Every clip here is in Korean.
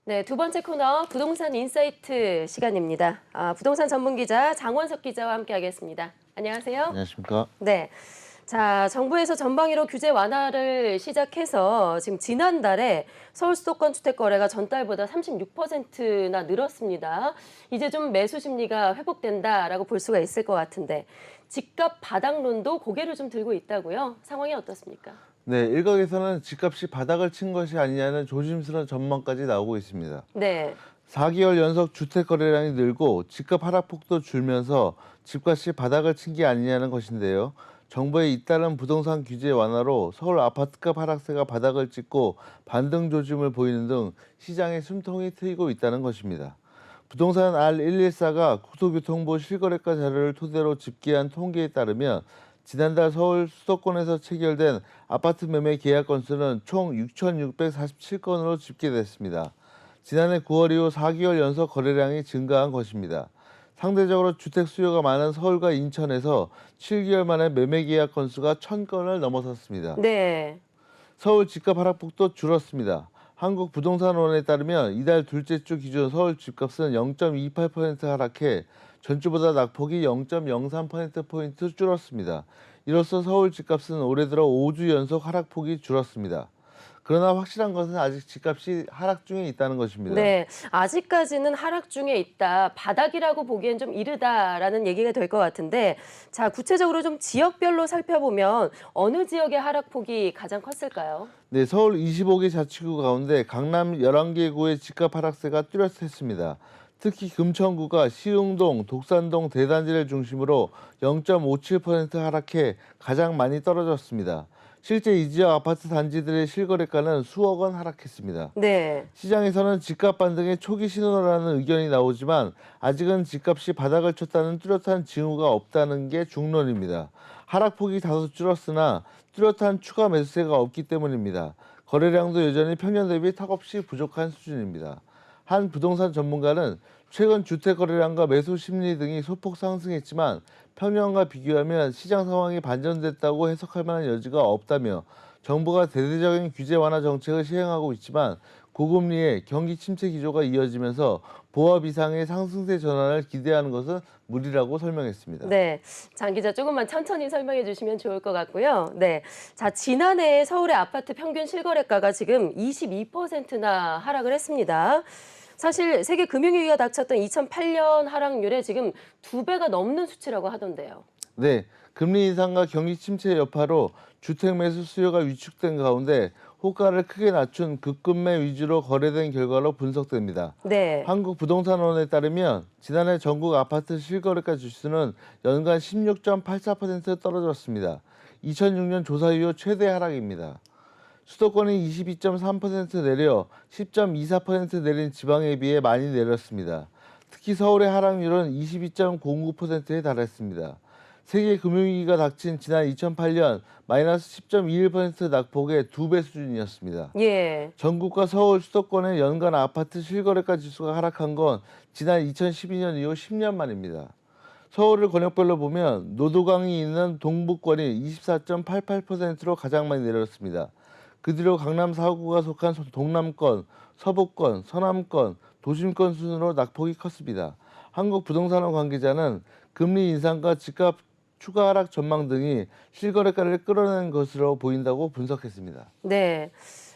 네, 두 번째 코너 부동산 인사이트 시간입니다. 부동산 전문 기자 장원석 기자와 함께하겠습니다. 안녕하세요. 안녕하십니까. 네. 자, 정부에서 전방위로 규제 완화를 시작해서 지금 지난달에 서울 수도권 주택 거래가 전달보다 36%나 늘었습니다. 이제 좀 매수 심리가 회복된다라고 볼 수가 있을 것 같은데 집값 바닥론도 고개를 좀 들고 있다고요? 상황이 어떻습니까? 네, 일각에서는 집값이 바닥을 친 것이 아니냐는 조심스러운 전망까지 나오고 있습니다. 네. 4개월 연속 주택 거래량이 늘고 집값 하락폭도 줄면서 집값이 바닥을 친 게 아니냐는 것인데요. 정부의 잇따른 부동산 규제 완화로 서울 아파트값 하락세가 바닥을 찍고 반등 조짐을 보이는 등 시장에 숨통이 트이고 있다는 것입니다. 부동산 R114가 국토교통부 실거래가 자료를 토대로 집계한 통계에 따르면 지난달 서울 수도권에서 체결된 아파트 매매 계약 건수는 총 6,647건으로 집계됐습니다. 지난해 9월 이후 4개월 연속 거래량이 증가한 것입니다. 상대적으로 주택 수요가 많은 서울과 인천에서 7개월 만에 매매 계약 건수가 1,000건을 넘어섰습니다. 네. 서울 집값 하락폭도 줄었습니다. 한국부동산원에 따르면 이달 둘째 주 기준 서울 집값은 0.28% 하락해 전주보다 낙폭이 0.03%포인트 줄었습니다. 이로써 서울 집값은 올해 들어 5주 연속 하락폭이 줄었습니다. 그러나 확실한 것은 아직 집값이 하락 중에 있다는 것입니다. 네, 아직까지는 하락 중에 있다. 바닥이라고 보기엔 좀 이르다라는 얘기가 될 것 같은데, 자, 구체적으로 좀 지역별로 살펴보면 어느 지역의 하락폭이 가장 컸을까요? 네, 서울 25개 자치구 가운데 강남 11개 구의 집값 하락세가 뚜렷했습니다. 특히 금천구가 시흥동, 독산동 대단지를 중심으로 0.57% 하락해 가장 많이 떨어졌습니다. 실제 이 지역 아파트 단지들의 실거래가는 수억 원 하락했습니다. 네. 시장에서는 집값 반등의 초기 신호라는 의견이 나오지만 아직은 집값이 바닥을 쳤다는 뚜렷한 징후가 없다는 게 중론입니다. 하락폭이 다소 줄었으나 뚜렷한 추가 매수세가 없기 때문입니다. 거래량도 여전히 평년 대비 턱없이 부족한 수준입니다. 한 부동산 전문가는 최근 주택 거래량과 매수 심리 등이 소폭 상승했지만 평년과 비교하면 시장 상황이 반전됐다고 해석할 만한 여지가 없다며 정부가 대대적인 규제 완화 정책을 시행하고 있지만 고금리에 경기 침체 기조가 이어지면서 보합 이상의 상승세 전환을 기대하는 것은 무리라고 설명했습니다. 네. 장 기자 조금만 천천히 설명해 주시면 좋을 것 같고요. 네. 자, 지난해 서울의 아파트 평균 실거래가가 지금 22%나 하락을 했습니다. 사실 세계 금융위기가 닥쳤던 2008년 하락률에 지금 2배가 넘는 수치라고 하던데요. 네, 금리 인상과 경기 침체 여파로 주택 매수 수요가 위축된 가운데 호가를 크게 낮춘 급급매 위주로 거래된 결과로 분석됩니다. 네. 한국부동산원에 따르면 지난해 전국 아파트 실거래가 지수는 연간 16.84% 떨어졌습니다. 2006년 조사 이후 최대 하락입니다. 수도권이 22.3% 내려 10.24% 내린 지방에 비해 많이 내렸습니다. 특히 서울의 하락률은 22.09%에 달했습니다. 세계 금융위기가 닥친 지난 2008년 마이너스 10.21% 낙폭의 2배 수준이었습니다. 예. 전국과 서울 수도권의 연간 아파트 실거래가 지수가 하락한 건 지난 2012년 이후 10년 만입니다. 서울을 권역별로 보면 노도강이 있는 동북권이 24.88%로 가장 많이 내렸습니다. 그 뒤로 강남 4구가 속한 동남권, 서북권, 서남권, 도심권 순으로 낙폭이 컸습니다. 한국부동산원 관계자는 금리 인상과 집값 추가 하락 전망 등이 실거래가를 끌어낸 것으로 보인다고 분석했습니다. 네.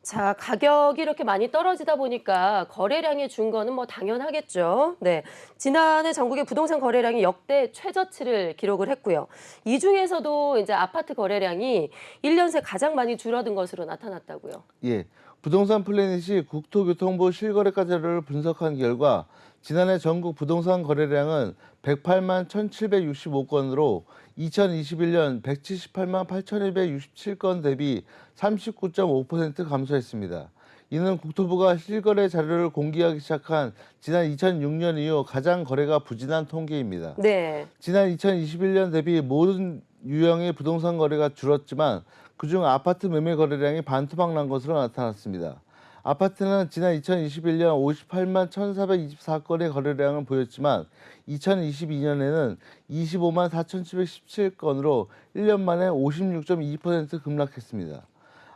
자, 가격이 이렇게 많이 떨어지다 보니까 거래량이 준 거는 뭐 당연하겠죠. 네. 지난해 전국의 부동산 거래량이 역대 최저치를 기록을 했고요. 이 중에서도 이제 아파트 거래량이 1년 새 가장 많이 줄어든 것으로 나타났다고요. 예, 부동산 플래닛이 국토교통부 실거래가 자료를 분석한 결과 지난해 전국 부동산 거래량은 108만 1,765건으로 2021년 178만 8,267건 대비 39.5% 감소했습니다. 이는 국토부가 실거래 자료를 공개하기 시작한 지난 2006년 이후 가장 거래가 부진한 통계입니다. 네. 지난 2021년 대비 모든 유형의 부동산 거래가 줄었지만 그중 아파트 매매 거래량이 반토막 난 것으로 나타났습니다. 아파트는 지난 2021년 58만 1,424건의 거래량을 보였지만 2022년에는 25만 4,717건으로 1년 만에 56.2% 급락했습니다.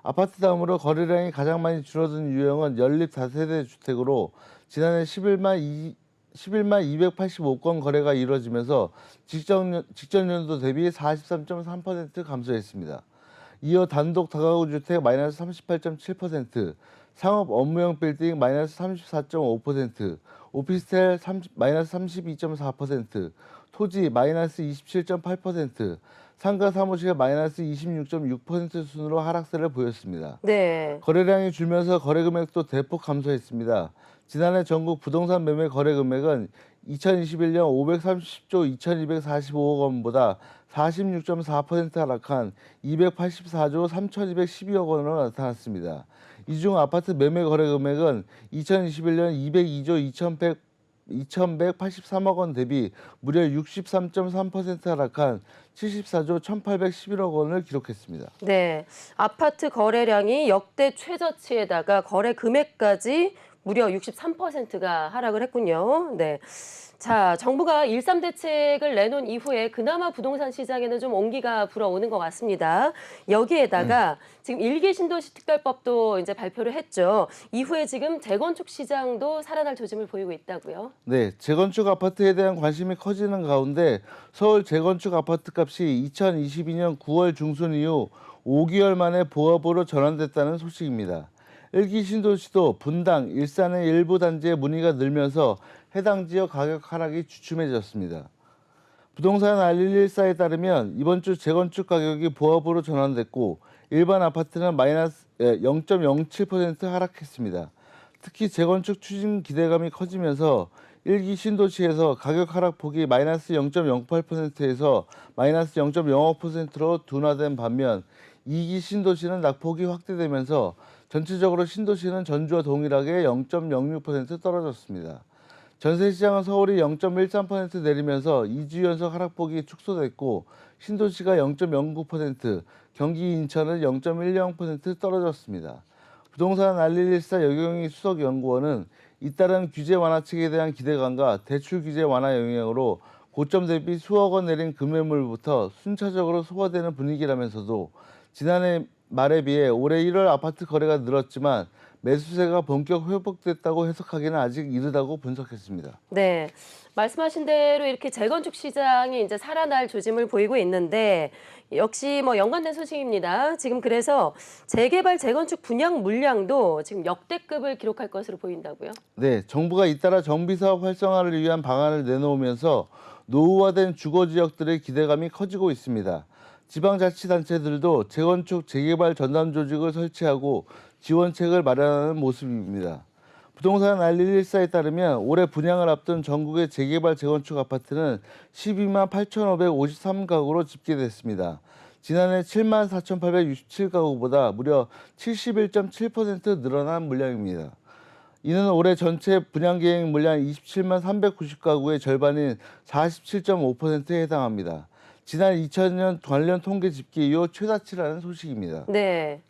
아파트 다음으로 거래량이 가장 많이 줄어든 유형은 연립 다세대 주택으로 지난해 11만 285건 거래가 이루어지면서 직전 연도 대비 43.3% 감소했습니다. 이어 단독 다가구 주택 마이너스 38.7%, 상업 업무용 빌딩 마이너스 34.5%, 오피스텔 마이너스 32.4%, 토지 마이너스 27.8%, 상가 사무실 마이너스 26.6% 순으로 하락세를 보였습니다. 네. 거래량이 줄면서 거래 금액도 대폭 감소했습니다. 지난해 전국 부동산 매매 거래 금액은 2021년 530조 2245억 원보다 46.4% 하락한 284조 3212억 원으로 나타났습니다. 이 중 아파트 매매 거래 금액은 2021년 202조 2183억 원 대비 무려 63.3% 하락한 74조 1811억 원을 기록했습니다. 네. 아파트 거래량이 역대 최저치에다가 거래 금액까지 무려 63%가 하락을 했군요. 네. 자, 정부가 1.3 대책을 내놓은 이후에 그나마 부동산 시장에는 좀 온기가 불어오는 것 같습니다. 여기에다가 지금 일기 신도시 특별법도 이제 발표를 했죠. 이후에 지금 재건축 시장도 살아날 조짐을 보이고 있다고요. 네, 재건축 아파트에 대한 관심이 커지는 가운데 서울 재건축 아파트 값이 2022년 9월 중순 이후 5개월 만에 보합으로 전환됐다는 소식입니다. 일기 신도시도 분당, 일산의 일부 단지의 문의가 늘면서 해당 지역 가격 하락이 주춤해졌습니다. 부동산 알릴일사에 따르면 이번 주 재건축 가격이 보합으로 전환됐고 일반 아파트는 마이너스 0.07% 하락했습니다. 특히 재건축 추진 기대감이 커지면서 1기 신도시에서 가격 하락폭이 마이너스 0.08%에서 마이너스 0.05%로 둔화된 반면 2기 신도시는 낙폭이 확대되면서 전체적으로 신도시는 전주와 동일하게 0.06% 떨어졌습니다. 전세시장은 서울이 0.13% 내리면서 2주 연속 하락폭이 축소됐고 신도시가 0.09%, 경기 인천은 0.10% 떨어졌습니다. 부동산 알릴일사 여경희 수석연구원은 잇따른 규제 완화책에 대한 기대감과 대출 규제 완화 영향으로 고점 대비 수억 원 내린 금매물부터 순차적으로 소화되는 분위기라면서도 지난해 말에 비해 올해 1월 아파트 거래가 늘었지만 매수세가 본격 회복됐다고 해석하기는 아직 이르다고 분석했습니다. 네. 말씀하신 대로 이렇게 재건축 시장이 이제 살아날 조짐을 보이고 있는데 역시 뭐 연관된 소식입니다. 지금 그래서 재개발 재건축 분양 물량도 지금 역대급을 기록할 것으로 보인다고요? 네, 정부가 잇따라 정비사업 활성화를 위한 방안을 내놓으면서 노후화된 주거 지역들의 기대감이 커지고 있습니다. 지방자치단체들도 재건축, 재개발 전담 조직을 설치하고 지원책을 마련하는 모습입니다. 부동산 알릴일사에 따르면 올해 분양을 앞둔 전국의 재개발 재건축 아파트는 12만 8,553가구로 집계됐습니다. 지난해 7만 4,867가구보다 무려 71.7% 늘어난 물량입니다. 이는 올해 전체 분양 계획 물량 27만 390가구의 절반인 47.5%에 해당합니다. 지난 2000년 관련 통계 집계 이후 최다치라는 소식입니다. 네.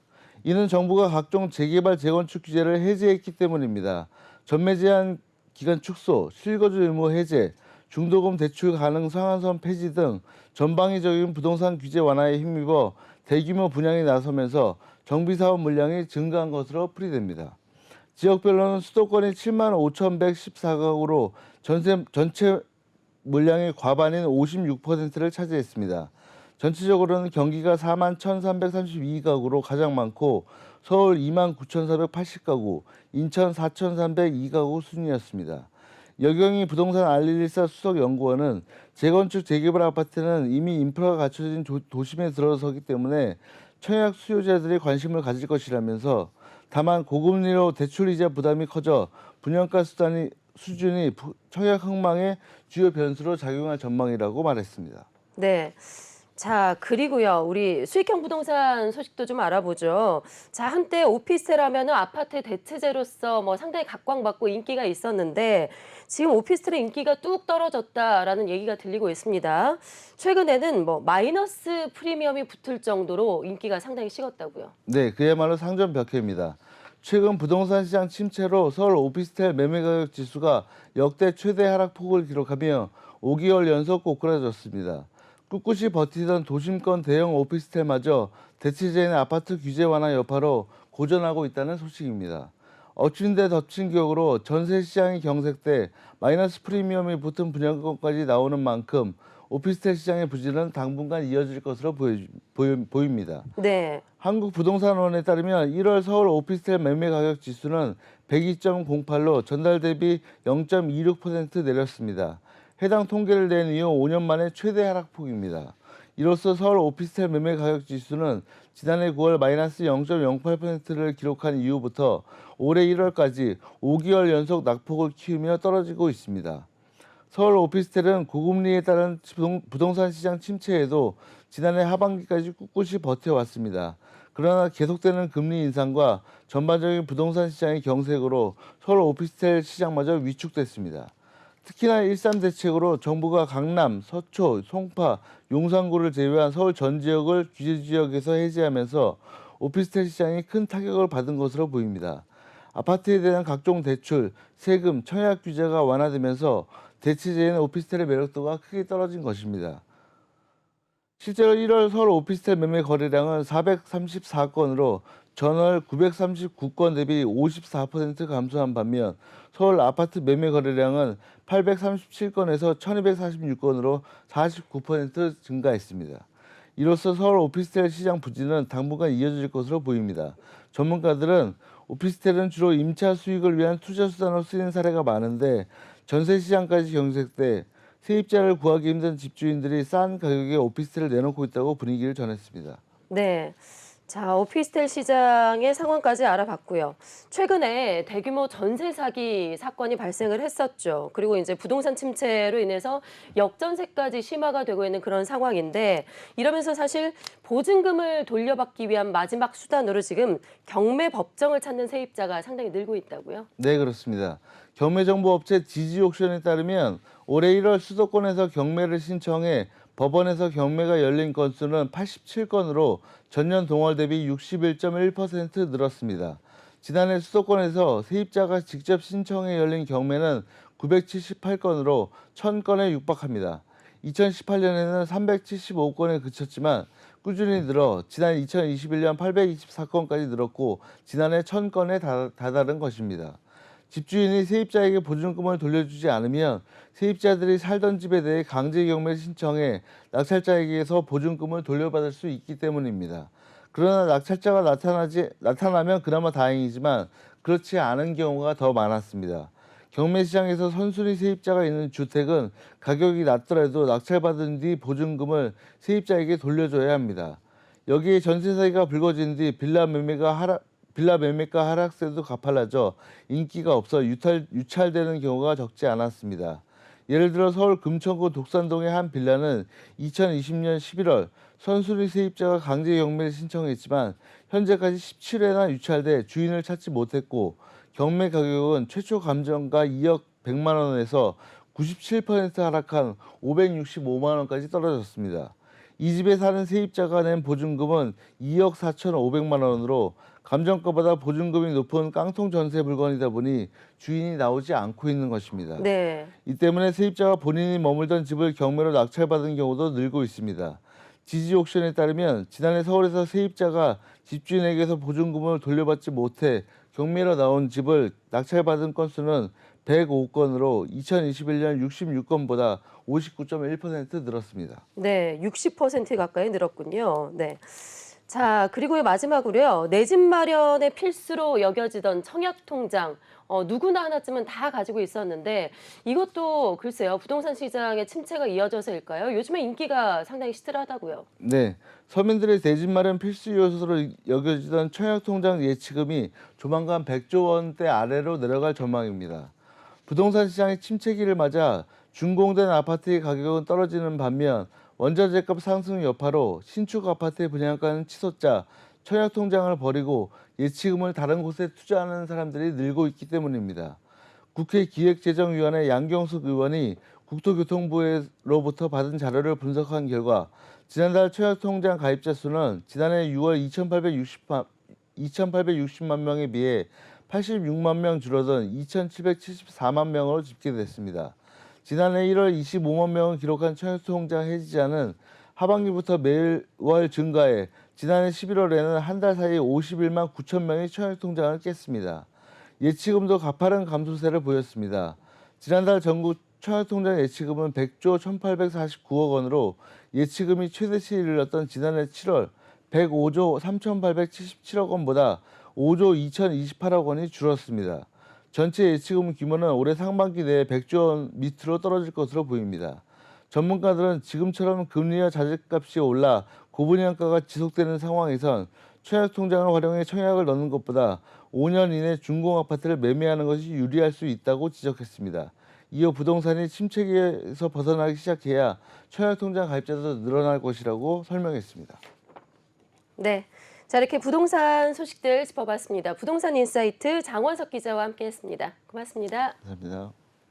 이는 정부가 각종 재개발 재건축 규제를 해제했기 때문입니다. 전매 제한 기간 축소, 실거주 의무 해제, 중도금 대출 가능 상한선 폐지 등 전방위적인 부동산 규제 완화에 힘입어 대규모 분양이 나서면서 정비사업 물량이 증가한 것으로 풀이됩니다. 지역별로는 수도권이 7만 5,114가구로 전체 물량의 과반인 56%를 차지했습니다. 전체적으로는 경기가 4만 1,332가구로 가장 많고 서울 2만 9,480가구, 인천 4,302가구 순이었습니다. 여경희 부동산 알릴일사 수석연구원은 재건축 재개발 아파트는 이미 인프라가 갖춰진 도심에 들어서기 때문에 청약 수요자들이 관심을 가질 것이라면서 다만 고금리로 대출이자 부담이 커져 분양가 수준이 청약 흥망의 주요 변수로 작용할 전망이라고 말했습니다. 네. 자, 그리고요. 우리 수익형 부동산 소식도 좀 알아보죠. 자, 한때 오피스텔 하면은 아파트의 대체제로서 뭐 상당히 각광받고 인기가 있었는데 지금 오피스텔의 인기가 뚝 떨어졌다라는 얘기가 들리고 있습니다. 최근에는 뭐 마이너스 프리미엄이 붙을 정도로 인기가 상당히 식었다고요. 네, 그야말로 상전벽해입니다. 최근 부동산 시장 침체로 서울 오피스텔 매매 가격 지수가 역대 최대 하락폭을 기록하며 5개월 연속 꼬꾸라졌습니다. 꿋꿋이 버티던 도심권 대형 오피스텔마저 대체제인 아파트 규제 완화 여파로 고전하고 있다는 소식입니다. 엎친 데 덮친 격으로 전세 시장이 경색돼 마이너스 프리미엄이 붙은 분양권까지 나오는 만큼 오피스텔 시장의 부진은 당분간 이어질 것으로 보입니다. 네. 한국부동산원에 따르면 1월 서울 오피스텔 매매 가격 지수는 102.08로 전달 대비 0.26% 내렸습니다. 해당 통계를 낸 이후 5년 만에 최대 하락폭입니다. 이로써 서울 오피스텔 매매 가격 지수는 지난해 9월 마이너스 0.08%를 기록한 이후부터 올해 1월까지 5개월 연속 낙폭을 키우며 떨어지고 있습니다. 서울 오피스텔은 고금리에 따른 부동산 시장 침체에도 지난해 하반기까지 꿋꿋이 버텨왔습니다. 그러나 계속되는 금리 인상과 전반적인 부동산 시장의 경색으로 서울 오피스텔 시장마저 위축됐습니다. 특히나 1.3 대책으로 정부가 강남, 서초, 송파, 용산구를 제외한 서울 전 지역을 규제 지역에서 해제하면서 오피스텔 시장이 큰 타격을 받은 것으로 보입니다. 아파트에 대한 각종 대출, 세금, 청약 규제가 완화되면서 대체제인 오피스텔의 매력도가 크게 떨어진 것입니다. 실제로 1월 서울 오피스텔 매매 거래량은 434건으로 전월 939건 대비 54% 감소한 반면 서울 아파트 매매 거래량은 837건에서 1246건으로 49% 증가했습니다. 이로써 서울 오피스텔 시장 부진은 당분간 이어질 것으로 보입니다. 전문가들은 오피스텔은 주로 임차 수익을 위한 투자 수단으로 쓰이는 사례가 많은데 전세 시장까지 경색돼 세입자를 구하기 힘든 집주인들이 싼 가격에 오피스텔을 내놓고 있다고 분위기를 전했습니다. 네. 자, 오피스텔 시장의 상황까지 알아봤고요. 최근에 대규모 전세 사기 사건이 발생을 했었죠. 그리고 이제 부동산 침체로 인해서 역전세까지 심화가 되고 있는 그런 상황인데 이러면서 사실 보증금을 돌려받기 위한 마지막 수단으로 지금 경매 법정을 찾는 세입자가 상당히 늘고 있다고요? 네, 그렇습니다. 경매정보업체 지지옥션에 따르면 올해 1월 수도권에서 경매를 신청해 법원에서 경매가 열린 건수는 87건으로 전년 동월 대비 61.1% 늘었습니다. 지난해 수도권에서 세입자가 직접 신청해 열린 경매는 978건으로 1000건에 육박합니다. 2018년에는 375건에 그쳤지만 꾸준히 늘어 지난 2021년 824건까지 늘었고 지난해 1000건에 다다른 것입니다. 집주인이 세입자에게 보증금을 돌려주지 않으면 세입자들이 살던 집에 대해 강제 경매를 신청해 낙찰자에게서 보증금을 돌려받을 수 있기 때문입니다. 그러나 낙찰자가 나타나면 그나마 다행이지만 그렇지 않은 경우가 더 많았습니다. 경매 시장에서 선순위 세입자가 있는 주택은 가격이 낮더라도 낙찰받은 뒤 보증금을 세입자에게 돌려줘야 합니다. 여기에 전세 사기가 불거진 뒤 빌라 매매가 하락세도 가팔라져 인기가 없어 유찰되는 경우가 적지 않았습니다. 예를 들어 서울 금천구 독산동의 한 빌라는 2020년 11월 선순위 세입자가 강제 경매를 신청했지만 현재까지 17회나 유찰돼 주인을 찾지 못했고 경매 가격은 최초 감정가 2억 100만 원에서 97% 하락한 565만 원까지 떨어졌습니다. 이 집에 사는 세입자가 낸 보증금은 2억 4,500만 원으로 감정가보다 보증금이 높은 깡통 전세 물건이다 보니 주인이 나오지 않고 있는 것입니다. 네. 이 때문에 세입자가 본인이 머물던 집을 경매로 낙찰받은 경우도 늘고 있습니다. 지지옥션에 따르면 지난해 서울에서 세입자가 집주인에게서 보증금을 돌려받지 못해 경매로 나온 집을 낙찰받은 건수는 105건으로 2021년 66건보다 59.1% 늘었습니다. 네, 60% 가까이 늘었군요. 네. 자, 그리고 마지막으로요. 내 집 마련의 필수로 여겨지던 청약통장. 누구나 하나쯤은 다 가지고 있었는데 이것도 글쎄요. 부동산 시장의 침체가 이어져서일까요? 요즘에 인기가 상당히 시들하다고요. 네, 서민들의 내 집 마련 필수 요소로 여겨지던 청약통장 예치금이 조만간 100조 원대 아래로 내려갈 전망입니다. 부동산 시장의 침체기를 맞아 준공된 아파트의 가격은 떨어지는 반면 원자재값 상승 여파로 신축 아파트의 분양가는 치솟자 청약통장을 버리고 예치금을 다른 곳에 투자하는 사람들이 늘고 있기 때문입니다. 국회 기획재정위원회 양경숙 의원이 국토교통부로부터 받은 자료를 분석한 결과 지난달 청약통장 가입자 수는 지난해 6월 2,860만 명에 비해 86만 명 줄어든 2,774만 명으로 집계됐습니다. 지난해 1월 25만 명을 기록한 청약통장 해지자는 하반기부터 매월 증가해 지난해 11월에는 한 달 사이 51만 9천 명이 청약통장을 깼습니다. 예치금도 가파른 감소세를 보였습니다. 지난달 전국 청약통장 예치금은 100조 1,849억 원으로 예치금이 최대치에 이르렀던 지난해 7월 105조 3,877억 원보다 5조 2,028억 원이 줄었습니다. 전체 예치금 규모는 올해 상반기 내에 100조 원 밑으로 떨어질 것으로 보입니다. 전문가들은 지금처럼 금리와 자재값이 올라 고분양가가 지속되는 상황에선 청약통장을 활용해 청약을 넣는 것보다 5년 이내 준공아파트를 매매하는 것이 유리할 수 있다고 지적했습니다. 이어 부동산이 침체기에서 벗어나기 시작해야 청약통장 가입자도 늘어날 것이라고 설명했습니다. 네. 자, 이렇게 부동산 소식들 짚어봤습니다. 부동산 인사이트 장원석 기자와 함께했습니다. 고맙습니다. 감사합니다.